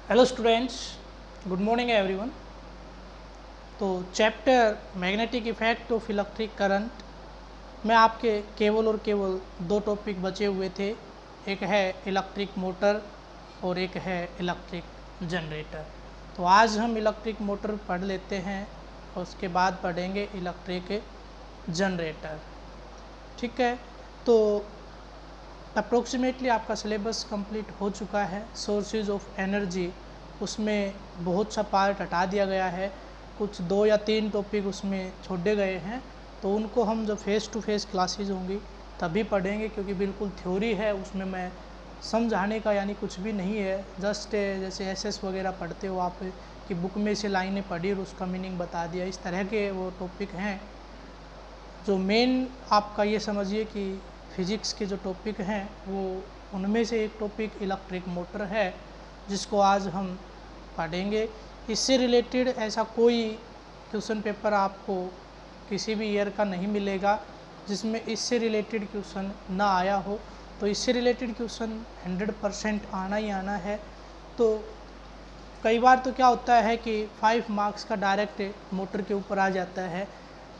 Hello students, good morning everyone. तो chapter magnetic effect of electric current में आपके केवल और केवल दो टॉपिक बचे हुए थे। एक है इलेक्ट्रिक मोटर और एक है इलेक्ट्रिक जनरेटर। तो आज हम इलेक्ट्रिक मोटर पढ़ लेते हैं और उसके बाद पढ़ेंगे इलेक्ट्रिक जनरेटर। ठीक है, तो अप्रोक्सीमेटली आपका सिलेबस कंप्लीट हो चुका है। सोर्सेज ऑफ एनर्जी उसमें बहुत सा पार्ट हटा दिया गया है, कुछ 2 या 3 टॉपिक उसमें छोड़े गए हैं। तो उनको हम जब फेस टू फेस क्लासेज होंगी तभी पढ़ेंगे, क्योंकि बिल्कुल थ्योरी है, उसमें मैं समझाने का यानी कुछ भी नहीं है। जस्ट जैसे एसएस वगैरह पढ़ते हो आप कि बुक में से लाइनें पढ़ी और उसका मीनिंग बता दिया, इस तरह के वो टॉपिक हैं। जो मेन आपका ये समझिए कि फिज़िक्स के जो टॉपिक हैं वो उनमें से एक टॉपिक इलेक्ट्रिक मोटर है, जिसको आज हम पढ़ेंगे। इससे रिलेटेड ऐसा कोई क्वेश्चन पेपर आपको किसी भी ईयर का नहीं मिलेगा जिसमें इससे रिलेटेड क्वेश्चन ना आया हो। तो इससे रिलेटेड क्वेश्चन 100% आना ही आना है। तो कई बार तो क्या होता है कि 5 मार्क्स का डायरेक्ट मोटर के ऊपर आ जाता है,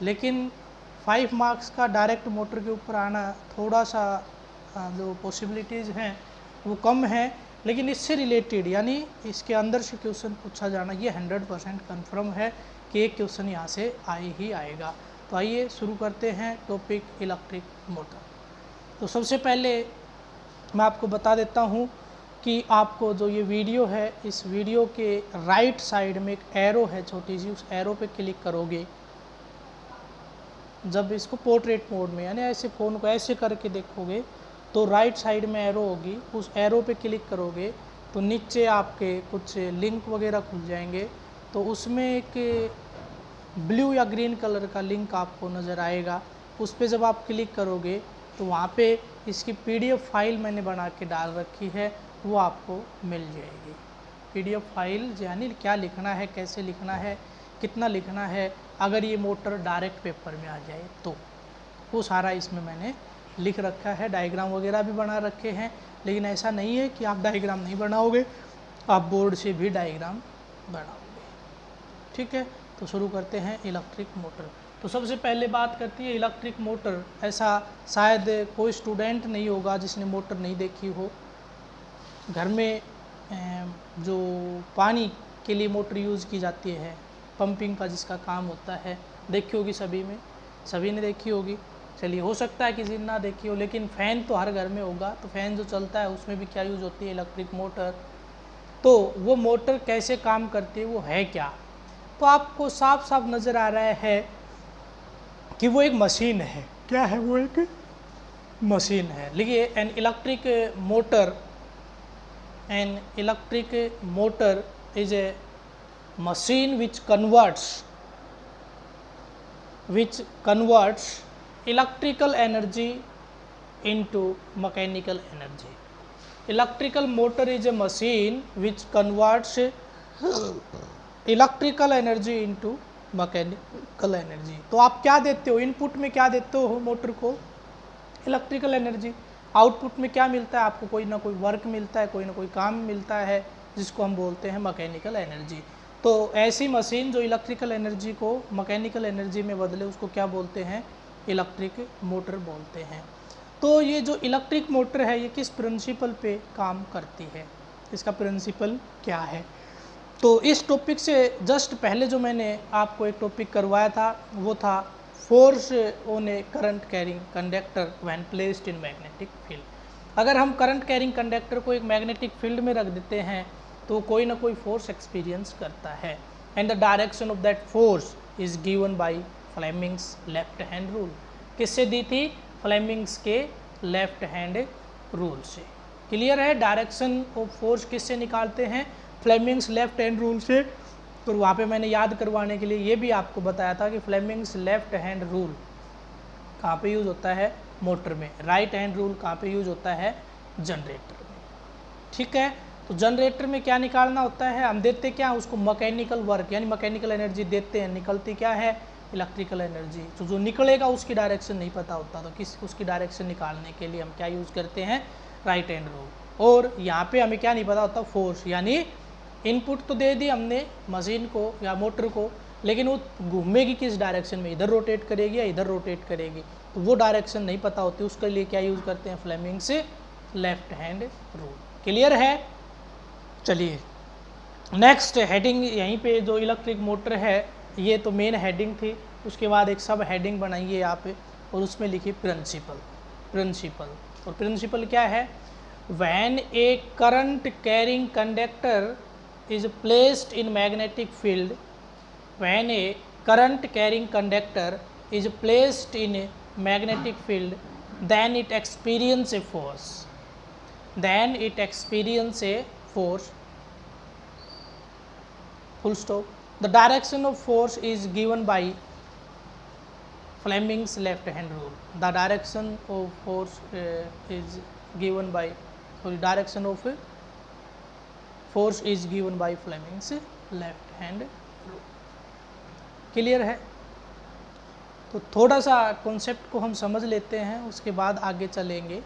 लेकिन 5 मार्क्स का डायरेक्ट मोटर के ऊपर आना थोड़ा सा जो पॉसिबिलिटीज़ हैं वो कम है, लेकिन इससे रिलेटेड यानी इसके अंदर से क्वेश्चन पूछा जाना ये 100% कन्फर्म है कि एक क्वेश्चन यहाँ से आए ही आएगा। तो आइए शुरू करते हैं टॉपिक इलेक्ट्रिक मोटर। तो सबसे पहले मैं आपको बता देता हूँ कि आपको जो ये वीडियो है, इस वीडियो के राइट साइड में एक एरो है छोटी सी, उस एरो पे क्लिक करोगे। जब इसको पोर्ट्रेट मोड में यानी ऐसे फ़ोन को ऐसे करके देखोगे तो राइट साइड में एरो होगी, उस एरो पे क्लिक करोगे तो नीचे आपके कुछ लिंक वगैरह खुल जाएंगे। तो उसमें एक ब्लू या ग्रीन कलर का लिंक आपको नज़र आएगा, उस पर जब आप क्लिक करोगे तो वहाँ पे इसकी PDF फाइल मैंने बना के डाल रखी है, वो आपको मिल जाएगी। PDF फाइल यानी क्या लिखना है, कैसे लिखना है, कितना लिखना है, अगर ये मोटर डायरेक्ट पेपर में आ जाए तो वो सारा इसमें मैंने लिख रखा है। डायग्राम वगैरह भी बना रखे हैं, लेकिन ऐसा नहीं है कि आप डायग्राम नहीं बनाओगे, आप बोर्ड से भी डायग्राम बनाओगे। ठीक है, तो शुरू करते हैं इलेक्ट्रिक मोटर। तो सबसे पहले बात करती है इलेक्ट्रिक मोटर। ऐसा शायद कोई स्टूडेंट नहीं होगा जिसने मोटर नहीं देखी हो। घर में जो पानी के लिए मोटर यूज़ की जाती है, पंपिंग का जिसका काम होता है, देखी होगी सभी ने देखी होगी। चलिए, हो सकता है किसी ने ना देखी हो, लेकिन फ़ैन तो हर घर में होगा। तो फ़ैन जो चलता है उसमें भी क्या यूज़ होती है, इलेक्ट्रिक मोटर। तो वो मोटर कैसे काम करती है, वो है क्या, तो आपको साफ साफ नज़र आ रहा है कि वो एक मशीन है। क्या है वो? एक मशीन है। लिखिए, an electric motor is a machine which converts electrical energy into mechanical energy. Electrical motor is a machine which converts electrical energy into mechanical energy. तो आप क्या देते हो इनपुट में, क्या देते हो मोटर को? Electrical energy. आउटपुट में क्या मिलता है आपको? कोई ना कोई वर्क मिलता है, कोई ना कोई काम मिलता है, जिसको हम बोलते हैं मैकेनिकल एनर्जी। तो ऐसी मशीन जो इलेक्ट्रिकल एनर्जी को मैकेनिकल एनर्जी में बदले, उसको क्या बोलते हैं? इलेक्ट्रिक मोटर बोलते हैं। तो ये जो इलेक्ट्रिक मोटर है ये किस प्रिंसिपल पे काम करती है, इसका प्रिंसिपल क्या है? तो इस टॉपिक से जस्ट पहले जो मैंने आपको एक टॉपिक करवाया था वो था force on A current carrying conductor when placed in magnetic field. अगर हम करंट कैरिंग कंडक्टर को एक मैग्नेटिक फील्ड में रख देते हैं तो कोई ना कोई फोर्स एक्सपीरियंस करता है, and the direction of that force is given by Fleming's left hand rule. किससे दी थी? फ्लेमिंग्स के लेफ्ट हैंड रूल से। क्लियर है? डायरेक्शन ऑफ फोर्स किससे निकालते हैं? फ्लेमिंग्स लेफ्ट हैंड रूल से। तो वहाँ पे मैंने याद करवाने के लिए ये भी आपको बताया था कि फ्लेमिंग्स लेफ्ट हैंड रूल कहाँ पे यूज़ होता है? मोटर में। राइट हैंड रूल कहाँ पे यूज़ होता है? जनरेटर में। ठीक है, तो जनरेटर में क्या निकालना होता है? हम देते क्या? उसको मैकेनिकल वर्क यानी मैकेनिकल एनर्जी देते हैं, निकलती क्या है? Electrical energy. तो जो निकलेगा उसकी डायरेक्शन नहीं पता होता, तो उसकी डायरेक्शन निकालने के लिए हम क्या यूज़ करते हैं? Right hand rule. और यहाँ पे हमें क्या नहीं पता होता? फोर्स यानी इनपुट तो दे दी हमने मशीन को या मोटर को, लेकिन वो घूमेगी किस डायरेक्शन में, इधर रोटेट करेगी या इधर रोटेट करेगी, तो वो डायरेक्शन नहीं पता होती, उसके लिए क्या यूज़ करते हैं, Fleming's left hand rule. Clear है। चलिए नेक्स्ट हेडिंग, यहीं पे जो इलेक्ट्रिक मोटर है ये तो मेन हेडिंग थी, उसके बाद एक सब हेडिंग बनाइए यहाँ पे और उसमें लिखिए प्रिंसिपल। प्रिंसिपल, और प्रिंसिपल क्या है, when A current carrying conductor is placed in magnetic field, when A current carrying conductor is placed in magnetic field, then it experience a force, then it experience a force, full stop. The direction of force is given by Fleming's left hand rule. The direction of force is given by, sorry, direction of force is given by Fleming's left hand rule. Clear है। तो थोड़ा सा concept को हम समझ लेते हैं, उसके बाद आगे चलेंगे।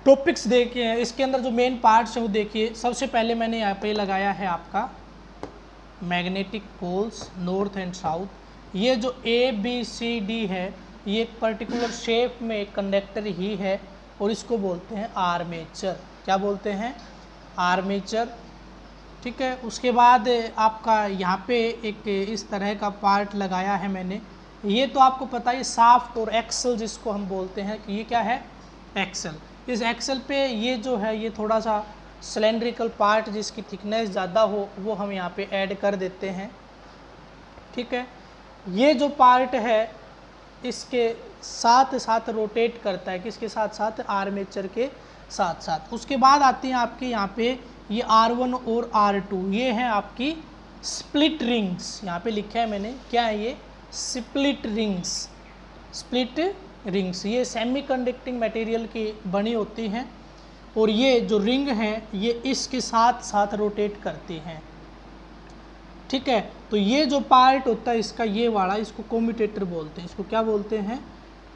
टॉपिक्स देखिए, इसके अंदर जो मेन पार्ट्स है वो देखिए। सबसे पहले मैंने यहाँ पे लगाया है आपका magnetic poles north and south. ये जो ए बी सी डी है ये एक पर्टिकुलर शेप में एक कंडक्टर ही है और इसको बोलते हैं आर्मेचर। क्या बोलते हैं, आर्मेचर। ठीक है। उसके बाद आपका यहाँ पे एक इस तरह का पार्ट लगाया है मैंने, ये तो आपको पता है शाफ्ट और एक्सल जिसको हम बोलते हैं कि ये क्या है, एक्सल। इस एक्सल पे ये जो है ये थोड़ा सा सिलेंड्रिकल पार्ट जिसकी थिकनेस ज़्यादा हो वो हम यहाँ पे ऐड कर देते हैं। ठीक है। ये जो पार्ट है इसके साथ साथ रोटेट करता है, किसके साथ साथ, आर्मेचर के साथ साथ। उसके बाद आती हैं आपके यहाँ पे ये R1 और R2, ये हैं आपकी स्प्लिट रिंग्स। यहाँ पे लिखा है मैंने, क्या है ये, स्प्लिट रिंग्स। स्प्लिट रिंग्स ये सेमी कंडक्टिंग मटेरियल की बनी होती हैं और ये जो रिंग हैं ये इसके साथ साथ रोटेट करती हैं। ठीक है। तो ये जो पार्ट होता है इसका ये वाला, इसको कोम्यूटेटर बोलते हैं। इसको क्या बोलते हैं,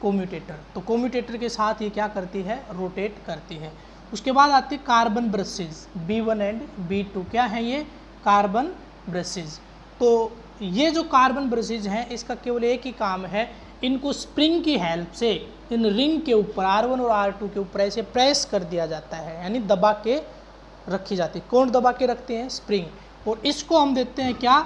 कोम्यूटेटर। तो कोम्यूटेटर के साथ ये क्या करती है, रोटेट करती है। उसके बाद आती है carbon brushes B1 and B2। क्या है ये, कार्बन ब्रशेज। तो ये जो कार्बन ब्रशेज हैं इसका केवल एक ही काम है, इनको स्प्रिंग की हेल्प से इन रिंग के ऊपर R1 और R2 के ऊपर ऐसे प्रेस कर दिया जाता है, यानी दबा के रखी जाती है। कौन दबा के रखते हैं, स्प्रिंग। और इसको हम देते हैं क्या,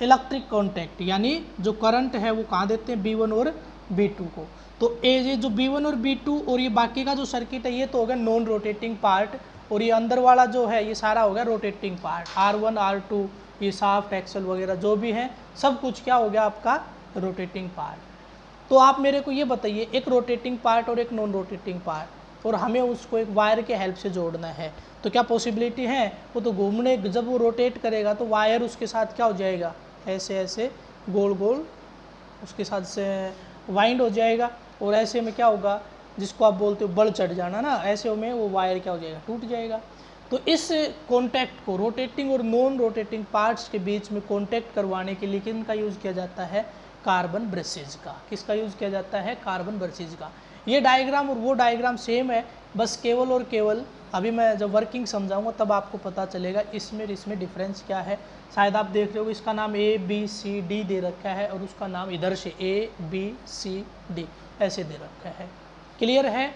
इलेक्ट्रिक कॉन्टैक्ट, यानी जो करंट है वो कहाँ देते हैं, B1 और B2 को। तो ये जो B1 और B2 और ये बाकी का जो सर्किट है ये तो हो गया नॉन रोटेटिंग पार्ट, और ये अंदर वाला जो है ये सारा हो गया रोटेटिंग पार्ट। R1 R2 ये शाफ्ट एक्सल वगैरह जो भी है सब कुछ क्या हो गया आपका, रोटेटिंग पार्ट। तो आप मेरे को ये बताइए, एक रोटेटिंग पार्ट और एक नॉन रोटेटिंग पार्ट, और हमें उसको एक वायर के हेल्प से जोड़ना है, तो क्या पॉसिबिलिटी है, वो तो घूमने, जब वो रोटेट करेगा तो वायर उसके साथ क्या हो जाएगा, ऐसे ऐसे गोल गोल उसके साथ से वाइंड हो जाएगा, और ऐसे में क्या होगा, जिसको आप बोलते हो बल चढ़ जाना ना, ऐसे में वो वायर क्या हो जाएगा, टूट जाएगा। तो इस कॉन्टैक्ट को रोटेटिंग और नॉन रोटेटिंग पार्ट्स के बीच में कॉन्टैक्ट करवाने के लिए किन का यूज़ किया जाता है, कार्बन ब्रशेज का। किसका यूज़ किया जाता है, कार्बन ब्रशेज का। ये डायग्राम और वो डायग्राम सेम है, बस केवल और केवल अभी मैं जब वर्किंग समझाऊंगा तब आपको पता चलेगा इसमें डिफरेंस क्या है। शायद आप देख रहे हो इसका नाम ABCD दे रखा है और उसका नाम इधर से ABCD ऐसे दे रखा है। क्लियर है।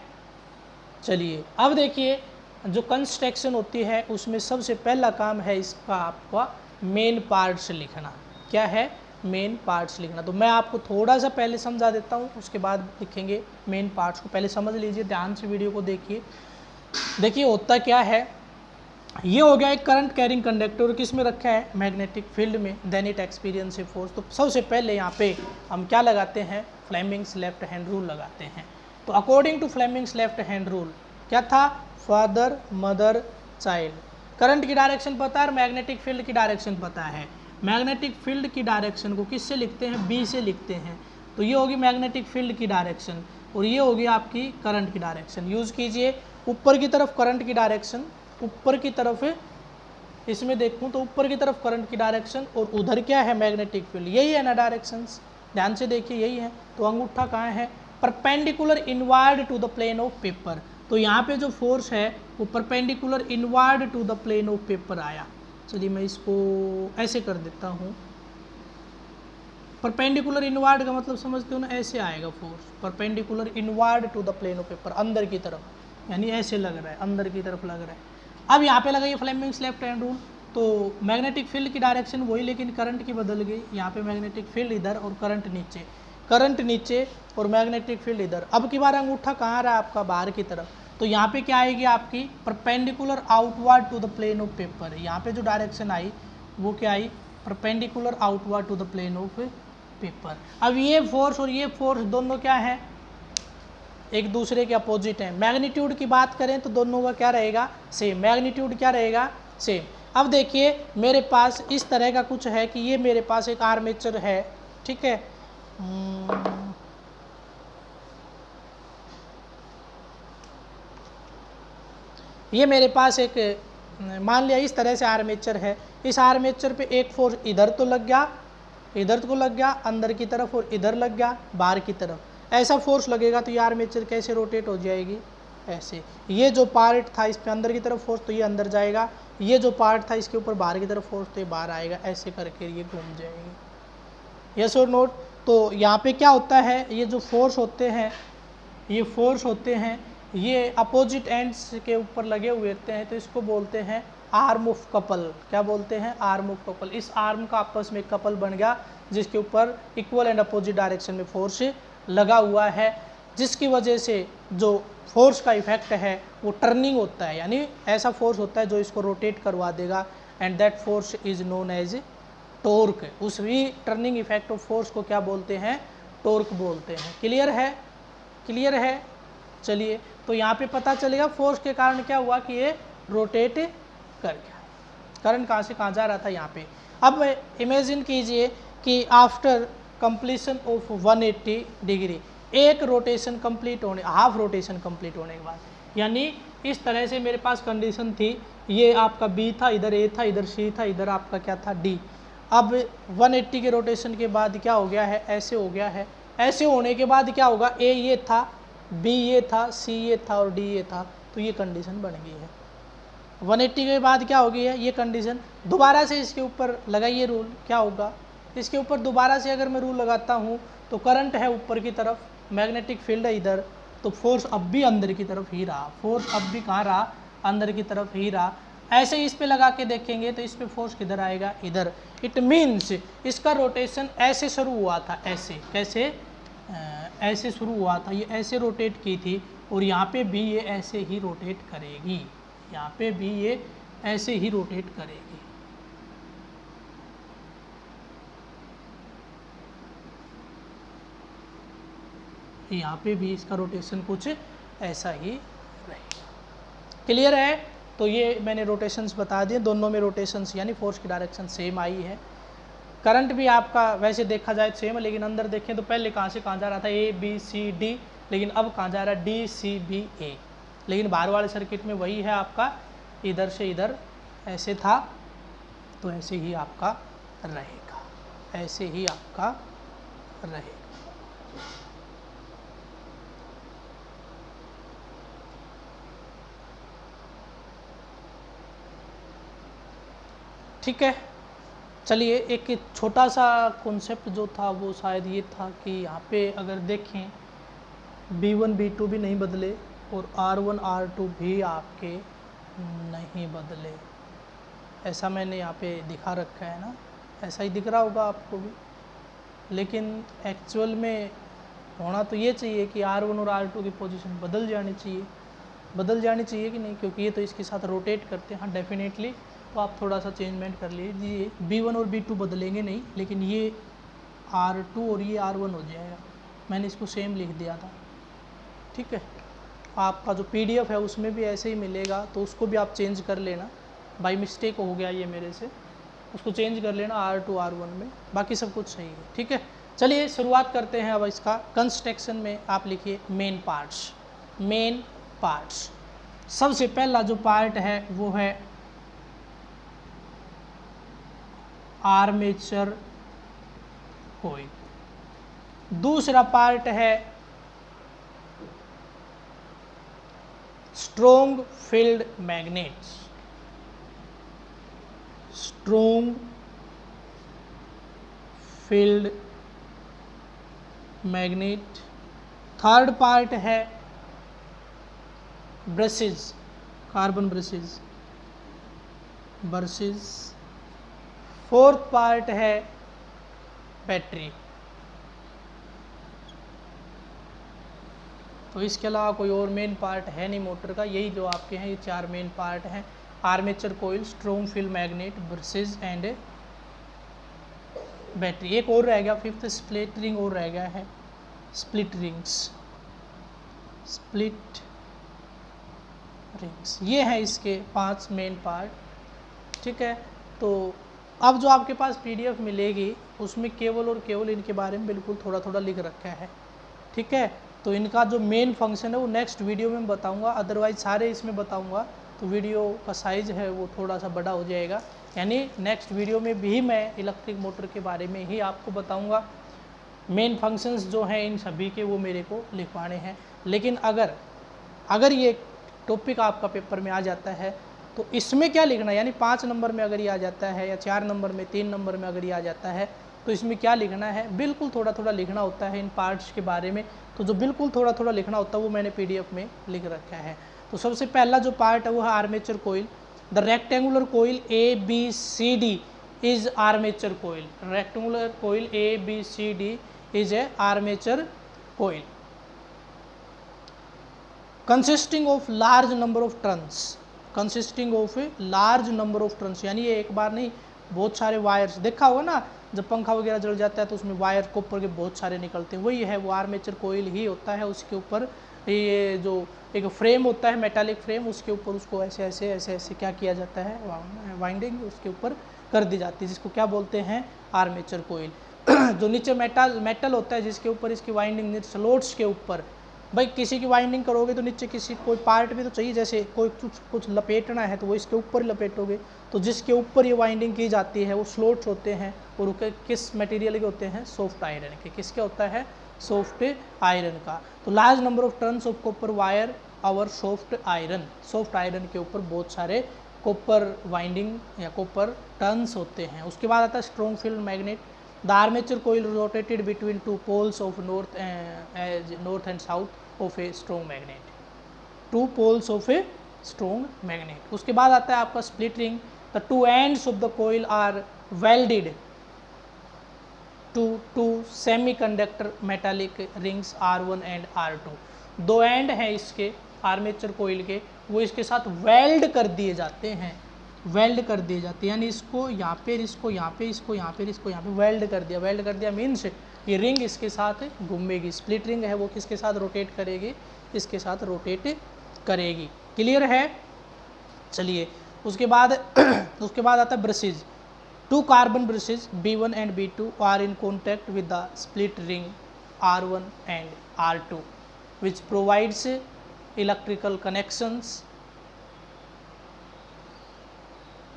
चलिए अब देखिए, जो कंस्ट्रक्शन होती है उसमें सबसे पहला काम है इसका आपका मेन पार्ट्स लिखना। क्या है, मेन पार्ट्स लिखना। तो मैं आपको थोड़ा सा पहले समझा देता हूँ, उसके बाद लिखेंगे मेन पार्ट्स को। पहले समझ लीजिए, ध्यान से वीडियो को देखिए। देखिए होता क्या है, ये हो गया एक करंट कैरिंग कंडक्टर, किस में रखा है, मैग्नेटिक फील्ड में। Then it experience a force. तो सबसे पहले यहाँ पे हम क्या लगाते हैं, फ्लेमिंग्स लेफ्ट हैंड रूल लगाते हैं। तो according to Fleming's left hand rule क्या था, फादर मदर चाइल्ड। करंट की डायरेक्शन पता है और मैग्नेटिक फील्ड की डायरेक्शन पता है। मैग्नेटिक फील्ड की डायरेक्शन को किससे लिखते हैं, B से लिखते हैं। तो ये होगी मैग्नेटिक फील्ड की डायरेक्शन और ये होगी आपकी करंट की डायरेक्शन। यूज़ कीजिए, ऊपर की तरफ करंट की डायरेक्शन, ऊपर की तरफ इसमें देखूं तो ऊपर की तरफ करंट की डायरेक्शन और उधर क्या है, मैग्नेटिक फील्ड। यही है ना डायरेक्शंस, ध्यान से देखिए यही है। तो अंगूठा कहाँ है, perpendicular inward to the plane of paper. तो यहाँ पे जो फोर्स है वो perpendicular inward to the plane of paper आया। चलिए मैं इसको ऐसे कर देता हूँ। परपेंडिकुलर इनवर्ड का मतलब समझते हो ना, ऐसे आएगा force perpendicular inward to the plane of paper, अंदर की तरफ, यानी ऐसे लग रहा है, अंदर की तरफ लग रहा है। अब यहाँ पे लगाइए फ्लेमिंग्स लेफ्ट हैंड रूल, तो मैग्नेटिक फील्ड की डायरेक्शन वही लेकिन करंट की बदल गई। यहाँ पे मैग्नेटिक फील्ड इधर और करंट नीचे और मैग्नेटिक फील्ड इधर। अब की बार अंगूठा कहाँ रहा आपका, बाहर की तरफ, तो यहाँ पे क्या आएगी आपकी perpendicular outward to the plane of paper. यहाँ पे जो डायरेक्शन आई वो क्या आई, perpendicular outward to the plane of paper. अब ये फोर्स और ये फोर्स दोनों क्या है, एक दूसरे के अपोजिट है। मैग्नीट्यूड की बात करें तो दोनों का क्या रहेगा, सेम। मैग्नीट्यूड क्या रहेगा, सेम। अब देखिए मेरे पास इस तरह का कुछ है कि ये मेरे पास एक आर्मेचर है, ठीक है। ये मेरे पास एक, मान लिया इस तरह से आर्मेचर है। इस आर्मेचर पे एक फोर्स इधर तो लग गया, इधर को लग गया अंदर की तरफ, और इधर लग गया बाहर की तरफ। ऐसा फोर्स लगेगा तो ये आर्मेचर कैसे रोटेट हो जाएगी, ऐसे। ये जो पार्ट था इस पे अंदर की तरफ फोर्स, तो ये अंदर जाएगा। ये जो पार्ट था इसके ऊपर बाहर की तरफ फोर्स, तो ये बाहर आएगा। ऐसे करके ये घूम जाएगी। यस और नोट। तो यहाँ पे क्या होता है, ये जो फोर्स होते हैं, ये फोर्स होते हैं, ये अपोजिट एंड्स के ऊपर लगे हुए होते हैं, तो इसको बोलते हैं आर्म ऑफ कपल। क्या बोलते हैं, आर्म ऑफ कपल। इस आर्म का आपस में कपल बन गया जिसके ऊपर इक्वल एंड अपोजिट डायरेक्शन में फोर्स लगा हुआ है, जिसकी वजह से जो फोर्स का इफेक्ट है वो टर्निंग होता है, यानी ऐसा फोर्स होता है जो इसको रोटेट करवा देगा, and that force is known as torque. उस भी टर्निंग इफेक्ट ऑफ फोर्स को क्या बोलते हैं, टॉर्क बोलते हैं। क्लियर है, क्लियर है। चलिए, तो यहाँ पे पता चलेगा फोर्स के कारण क्या हुआ कि ये रोटेट कर गया। करंट कहाँ से कहाँ जा रहा था, यहाँ पे। अब इमेजिन कीजिए कि आफ्टर कंप्लीशन ऑफ 180 डिग्री, एक रोटेशन कंप्लीट होने, हाफ रोटेशन कंप्लीट होने के बाद, यानी इस तरह से मेरे पास कंडीशन थी, ये आपका बी था, इधर ए था, इधर सी था, इधर आपका क्या था, डी। अब 180 के रोटेशन के बाद क्या हो गया है, ऐसे हो गया है। ऐसे होने के बाद क्या होगा, ए ये था, बी ये था, सी ये था और डी ये था, तो ये कंडीशन बन गई है। 180 के बाद क्या हो गई है, ये कंडीशन। दोबारा से इसके ऊपर लगाइए रूल, क्या होगा, इसके ऊपर दोबारा से अगर मैं रूल लगाता हूँ तो करंट है ऊपर की तरफ, मैग्नेटिक फील्ड है इधर, तो फोर्स अब भी अंदर की तरफ ही रहा। फोर्स अब भी कहाँ रहा, अंदर की तरफ ही रहा। ऐसे इस पे लगा के देखेंगे तो इस पे फोर्स किधर आएगा, इधर। इट मीन्स इसका रोटेशन ऐसे शुरू हुआ था, ऐसे, कैसे, ऐसे शुरू हुआ था, ये ऐसे रोटेट की थी, और यहाँ पे भी ये ऐसे ही रोटेट करेगी, यहाँ पे भी ये ऐसे ही रोटेट करेगी। यहाँ पे भी इसका रोटेशन कुछ ऐसा ही रहेगा। क्लियर है। तो ये मैंने रोटेशंस बता दिए, दोनों में रोटेशंस यानी फोर्स की डायरेक्शन सेम आई है। करंट भी आपका वैसे देखा जाए सेम है, लेकिन अंदर देखें तो पहले कहाँ से कहाँ जा रहा था, ए बी सी डी, लेकिन अब कहाँ जा रहा है, डी सी बी ए। लेकिन बाहर वाले सर्किट में वही है आपका, इधर से इधर ऐसे था, तो ऐसे ही आपका रहेगा, ऐसे ही आपका रहेगा। ठीक है। चलिए, एक छोटा सा कॉन्सेप्ट जो था वो शायद ये था कि यहाँ पे अगर देखें B1 B2 भी नहीं बदले और R1 R2 भी आपके नहीं बदले, ऐसा मैंने यहाँ पे दिखा रखा है ना, ऐसा ही दिख रहा होगा आपको भी। लेकिन एक्चुअल में होना तो ये चाहिए कि R1 और R2 की पोजीशन बदल जानी चाहिए, बदल जानी चाहिए कि नहीं, क्योंकि ये तो इसके साथ रोटेट करते हैं। हाँ डेफिनेटली, तो आप थोड़ा सा चेंजमेंट कर लीजिए। B1 और B2 बदलेंगे नहीं, लेकिन ये R2 और ये R1 हो जाएगा। मैंने इसको सेम लिख दिया था, ठीक है। आपका जो PDF है उसमें भी ऐसे ही मिलेगा, तो उसको भी आप चेंज कर लेना। बाई मिस्टेक हो गया ये मेरे से, उसको चेंज कर लेना R2 R1 में, बाकी सब कुछ सही है, ठीक है। चलिए शुरुआत करते हैं अब इसका। कंस्ट्रक्शन में आप लिखिए मेन पार्ट्स। मेन पार्ट्स, सबसे पहला जो पार्ट है वो है आर्मेचर कोइल। दूसरा पार्ट है strong field magnets, strong field magnet। Third part है brushes, carbon brushes, brushes. Fourth part है बैटरी। तो इसके अलावा कोई और मेन पार्ट है नहीं मोटर का, यही जो आपके हैं ये चार मेन पार्ट हैं, armature coil, strong field magnet, brushes and battery. एक और रह गया, फिफ्थ स्प्लिट रिंग और रह गया है, स्प्लिट रिंग्स, स्प्लिट रिंग्स। ये है इसके 5 मेन पार्ट। ठीक है, तो अब जो आपके पास PDF मिलेगी उसमें केवल और केवल इनके बारे में बिल्कुल थोड़ा थोड़ा लिख रखा है। ठीक है, तो इनका जो मेन फंक्शन है वो नेक्स्ट वीडियो में बताऊंगा, अदरवाइज सारे इसमें बताऊंगा तो वीडियो का साइज़ है वो थोड़ा सा बड़ा हो जाएगा। यानी नेक्स्ट वीडियो में भी मैं इलेक्ट्रिक मोटर के बारे में ही आपको बताऊंगा। मेन फंक्शंस जो हैं इन सभी के वो मेरे को लिखवाने हैं। लेकिन अगर ये टॉपिक आपका पेपर में आ जाता है तो इसमें क्या लिखना है, यानी 5 नंबर में अगर ये आ जाता है या 4 नंबर में, 3 नंबर में अगर ये आ जाता है तो इसमें क्या लिखना है, बिल्कुल थोड़ा थोड़ा लिखना होता है इन पार्ट्स के बारे में। तो जो बिल्कुल थोड़ा थोड़ा लिखना होता है वो मैंने PDF में लिख रखा है। तो सबसे पहला जो पार्ट है वो है armature coil. The rectangular coil ABCD is armature coil. Rectangular coil ABCD is a armature coil consisting of large number of turns, consisting of a large number of turns. यानी ये एक बार नहीं, बहुत सारे वायर्स, देखा होगा ना जब पंखा वगैरह जल जाता है तो उसमें वायर कॉपर के बहुत सारे निकलते हैं, वही है वो आर्मेचर कोयल ही होता है। उसके ऊपर ये जो एक फ्रेम होता है, मेटालिक फ्रेम, उसके ऊपर उसको ऐसे ऐसे ऐसे ऐसे क्या किया जाता है, वाइंडिंग उसके ऊपर कर दी जाती है, जिसको क्या बोलते हैं, आर्मेचर कोयल। जो नीचे मेटल होता है जिसके ऊपर इसकी वाइंडिंग, स्लॉट्स के ऊपर, भाई किसी की वाइंडिंग करोगे तो नीचे किसी कोई पार्ट भी तो चाहिए, जैसे कोई कुछ लपेटना है तो वो इसके ऊपर ही लपेटोगे। तो जिसके ऊपर ये वाइंडिंग की जाती है वो स्लॉट्स होते हैं, और किस मटेरियल के होते हैं, सॉफ्ट आयरन के। किसके होता है, सॉफ्ट आयरन का। तो large number of turns of copper wire और सॉफ्ट आयरन, सॉफ्ट आयरन के ऊपर बहुत सारे कॉपर वाइंडिंग या कॉपर टर्न्स होते हैं। उसके बाद आता है strong field magnet. The armature coil rotated between 2 poles of north and south of a strong magnet, 2 poles of a strong magnet. उसके बाद आता है आपका split ring. The 2 ends of the coil are welded to 2 semiconductor metallic rings R1 and R2। 2 and हैं इसके armature कोयल के, वो इसके साथ वेल्ड कर दिए जाते हैं, वेल्ड कर दिए जाते हैं। यानी इसको यहाँ पे, इसको यहाँ पे, इसको यहाँ पे, इसको यहाँ पे वेल्ड कर दिया। वेल्ड कर दिया मीन्स ये रिंग इसके साथ घूमेगी। स्प्लिट रिंग है वो किसके साथ रोटेट करेगी, इसके साथ रोटेट करेगी। क्लियर है, चलिए उसके बाद आता है brushes. 2 carbon brushes B1 and B2 are in contact with the split ring R1 and R2 which provides electrical connections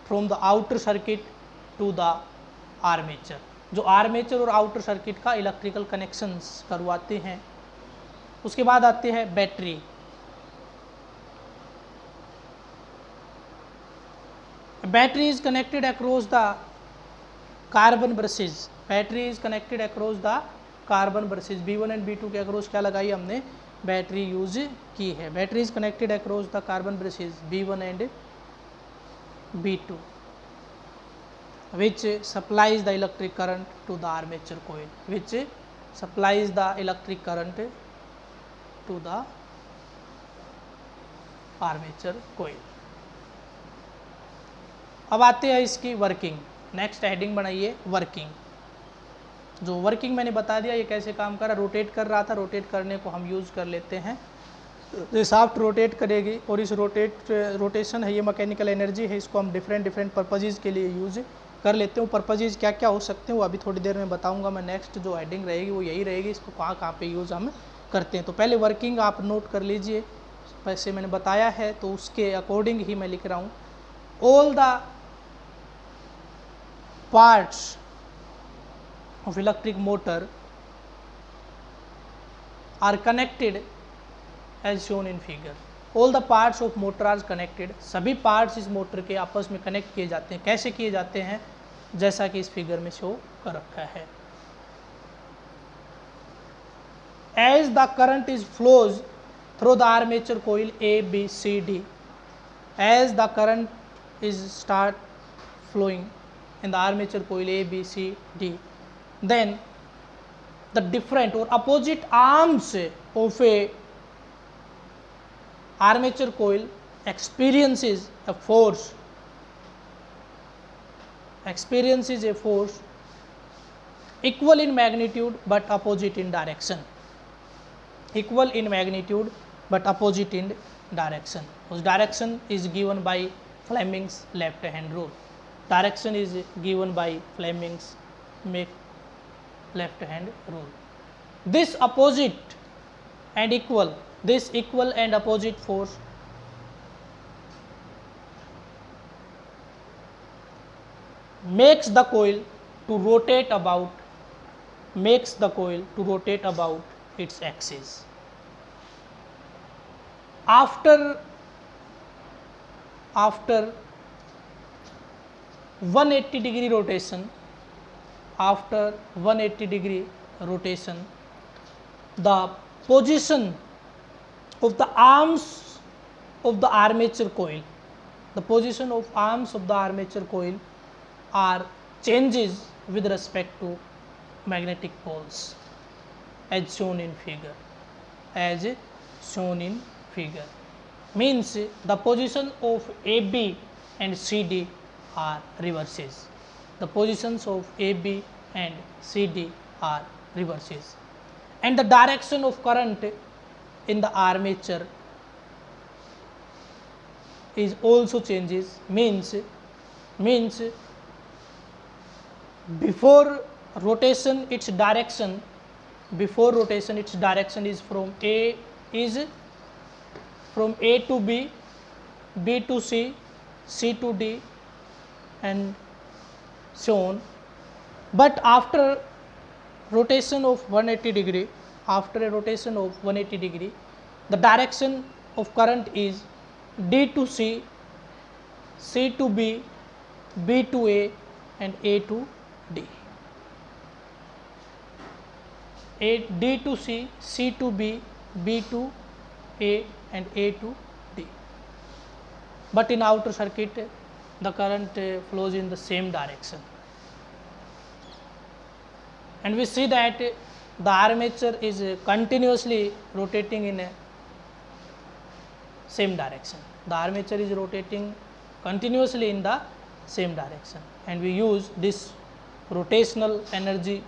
from the outer circuit to the armature. जो आर्मेचर और आउटर सर्किट का electrical connections करवाते हैं। उसके बाद आते हैं battery. Battery is connected across the carbon brushes, battery is connected across the carbon brushes. B1 and B2 के अक्रॉस क्या लगाई हमने, बैटरी यूज की है। Battery is connected across the carbon brushes B1 and B2 which supplies the electric current to the armature coil, which supplies the electric current to the armature coil। अब आते हैं इसकी working. Next heading बनाइए working. जो working मैंने बता दिया ये कैसे काम कर रहा, रोटेट कर रहा था, रोटेट करने को हम यूज़ कर लेते हैं। ये शाफ्ट रोटेट करेगी और इस रोटेशन है ये मैकेनिकल एनर्जी है, इसको हम डिफरेंट पर्पजेज़ के लिए यूज़ कर लेते हैं। पर्पजेज़ क्या क्या हो सकते हैं वो अभी थोड़ी देर में बताऊंगा मैं। नेक्स्ट जो हेडिंग रहेगी वो यही रहेगी, इसको कहाँ पे यूज़ हम करते हैं। तो पहले वर्किंग आप नोट कर लीजिए, वैसे मैंने बताया है तो उसके अकॉर्डिंग ही मैं लिख रहा हूँ। All the parts of electric motor are connected as shown in figure। All the parts of motor are connected, सभी पार्ट्स इस मोटर के आपस में कनेक्ट किए जाते हैं। कैसे किए जाते हैं? जैसा कि इस फिगर में शो कर रखा है। As the current is flows through the armature coil A B C D, as the current is start flowing in the armature coil A, B, C, D, then the different or opposite arms of a armature coil experiences a force equal in magnitude but opposite in direction, equal in magnitude but opposite in direction. उस direction is given by Fleming's left hand rule. Direction is given by Fleming's left hand rule. This equal and opposite force makes the coil to rotate about its axis. After 180 degree rotation, the position of the arms of the armature coil, are changes with respect to magnetic poles as shown in figure. Means the position of AB and CD are reverses. The positions of AB and CD are reverses, and the direction of current in the armature is also changes. Means before rotation its direction is from A to B, B to C, C to D, and so on. But after a rotation of 180 degree, the direction of current is D to C, C to B, B to A, and A to D. D to C, C to B, B to A, and A to D. But in outer circuit, the current flows in the same direction, and we see that the armature is continuously rotating in a same direction. The armature is rotating continuously in the same direction, and we use this rotational energy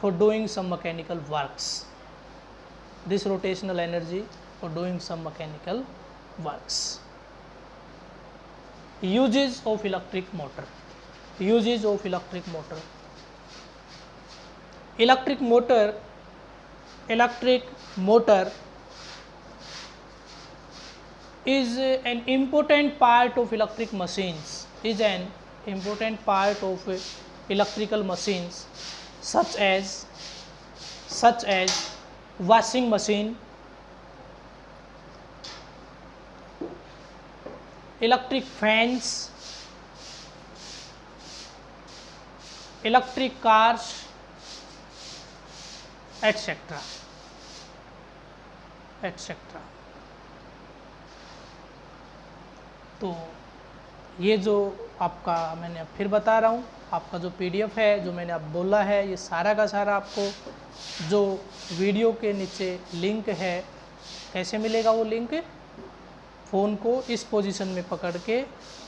for doing some mechanical works. Uses of electric motor. Electric motor is an important part of electrical machines, such as washing machine, electric fans, electric cars, etc. तो ये जो आपका मैंने अब फिर बता रहा हूँ, आपका जो PDF है, जो मैंने अब बोला है, ये सारा का सारा आपको जो वीडियो के नीचे लिंक है, कैसे मिलेगा वो लिंक? फ़ोन को इस पोजीशन में पकड़ के,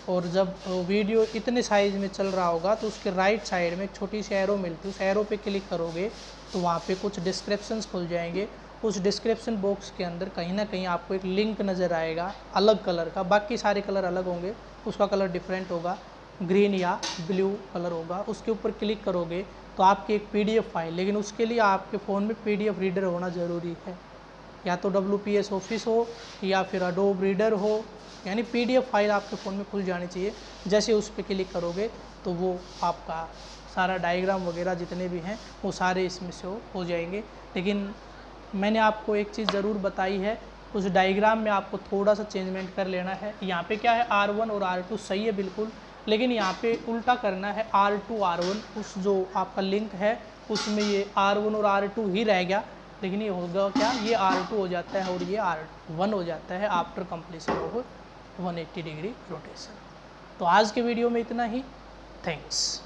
और जब वीडियो इतने साइज़ में चल रहा होगा तो उसके राइट साइड में एक छोटी सी एरो मिलती है, उस एरो पे क्लिक करोगे तो वहाँ पे कुछ डिस्क्रिप्शंस खुल जाएंगे। उस डिस्क्रिप्शन बॉक्स के अंदर कहीं ना कहीं आपको एक लिंक नज़र आएगा अलग कलर का, बाकी सारे कलर अलग होंगे, उसका कलर डिफरेंट होगा, ग्रीन या ब्लू कलर होगा। उसके ऊपर क्लिक करोगे तो आपकी एक PDF फाइल, लेकिन उसके लिए आपके फ़ोन में PDF रीडर होना ज़रूरी है, या तो WPS ऑफिस हो या फिर अडोब रीडर हो, यानी PDF फाइल आपके फ़ोन में खुल जानी चाहिए। जैसे उस पर क्लिक करोगे तो वो आपका सारा डायग्राम वगैरह जितने भी हैं वो सारे इसमें से हो जाएंगे। लेकिन मैंने आपको एक चीज़ ज़रूर बताई है, उस डायग्राम में आपको थोड़ा सा चेंजमेंट कर लेना है। यहाँ पे क्या है, R1 और R2 सही है बिल्कुल, लेकिन यहाँ पे उल्टा करना है, R2 R1, उस जो आपका लिंक है उसमें ये R1 और R2 ही रह गया, लेकिन ये होगा क्या, ये R2 हो जाता है और ये R1 हो जाता है after completion of 180 degree rotation. तो आज के वीडियो में इतना ही। थैंक्स।